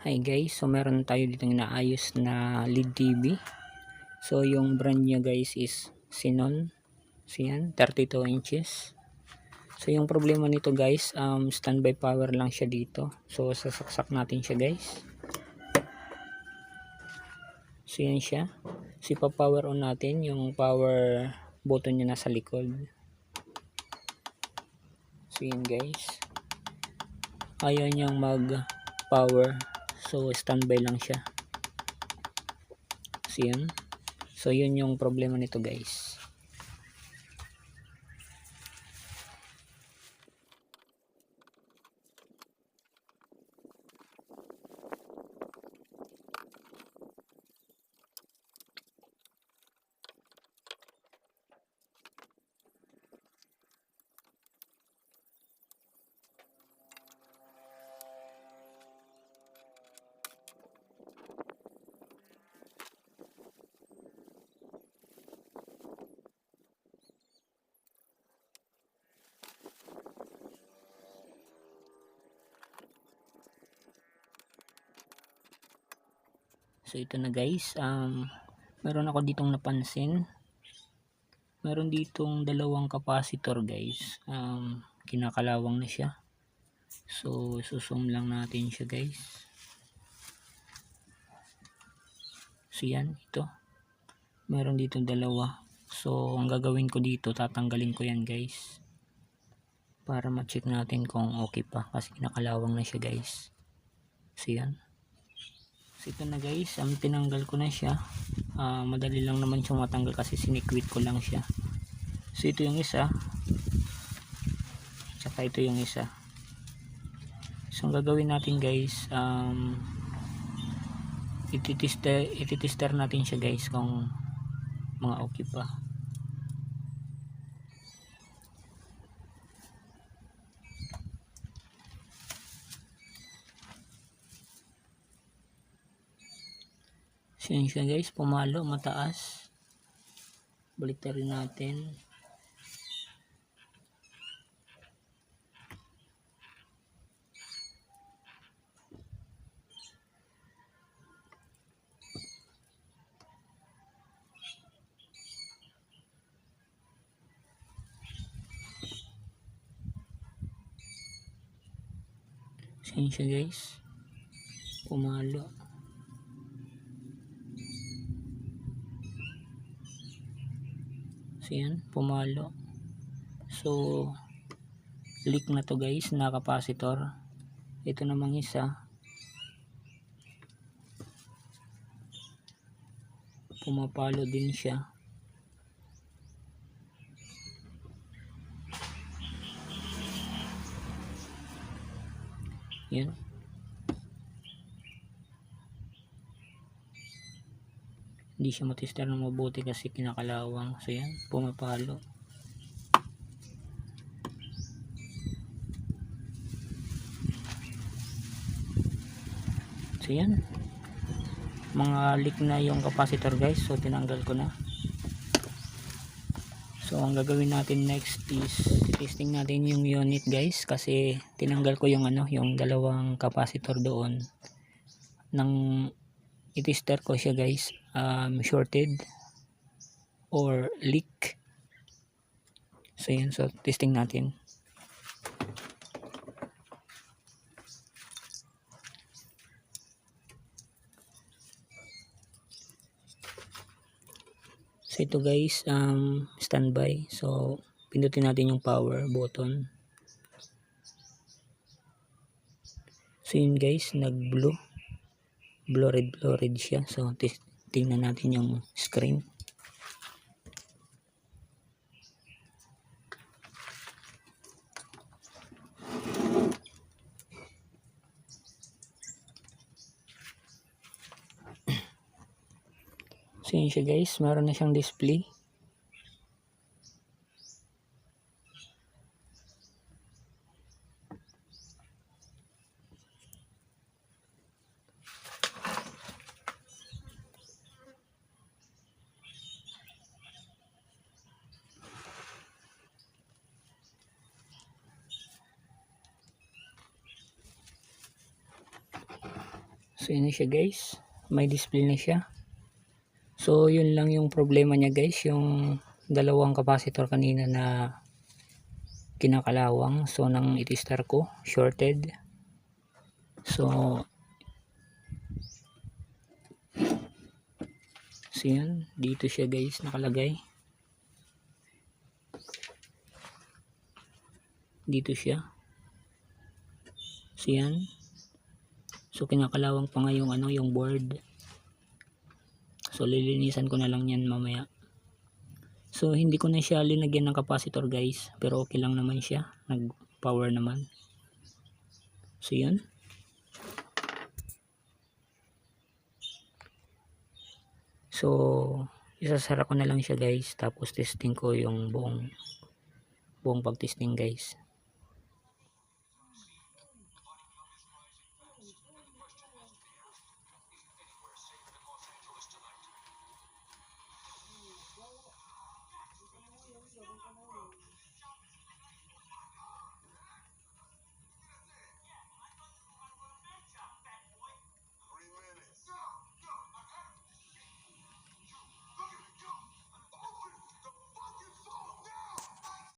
Hi guys, so meron tayo dito inaayos na LED TV. So yung brand niya guys is Xenon. So yan, 32 inches. So yung problema nito guys, standby power lang siya dito. So sasaksak natin siya guys. So yan siya. So ipa-power on natin, yung power button niya nasa likod. So yan guys. Ayaw niyang mag power. So standby lang siya. So yan. So yun yung problema nito guys. So ito na guys, meron ako ditong napansin. Meron ditong dalawang capacitor guys. Kinakalawang na siya. So susum lang natin siya guys. So yan, ito. Meron ditong dalawa. So ang gagawin ko dito, tatanggalin ko yan guys. Para ma-check natin kung okay pa. Kasi kinakalawang na siya guys. So yan. So ito na guys, tinanggal ko na siya. Madali lang naman siyang matanggal kasi sinikwit ko lang siya. So ito yung isa, tsaka ito yung isa. So ang gagawin natin guys, ititester natin siya guys kung mga okay pa. So yun siya guys, pumalo, mataas. Balik rin natin. So yun siya guys, pumalo. So yan, pumalo. So leak na to guys, na capacitor. Ito namang isa, pumapalo din siya. Yan. Hindi siya matester ng mabuti kasi kinakalawang. So yan, pumapalo. So yan, mga leak na yung capacitor guys. So tinanggal ko na. So ang gagawin natin next is testing natin yung unit guys, kasi tinanggal ko yung yung dalawang capacitor doon. Nang i-tester ko siya guys, shorted or leak. So yan, so testing natin. So ito guys, standby. So pindutin natin yung power button. So yun guys, nag blue red siya. So tingnan natin yung screen. So yun siya guys, meron na siyang display. So yun na siya guys, may display na siya. So yun lang yung problema niya guys, yung dalawang capacitor kanina na kinakalawang. So nang itistar ko, shorted. So yun, dito siya guys nakalagay. Dito siya. So yan. So kinakalawang pa nga yung yung board. So lilinisan ko na lang yan mamaya. So hindi ko na siya linagyan ng capacitor guys, pero okay lang naman siya, nag power naman. So yun. So isasara ko na lang siya guys, tapos testing ko yung buong pag-testing guys.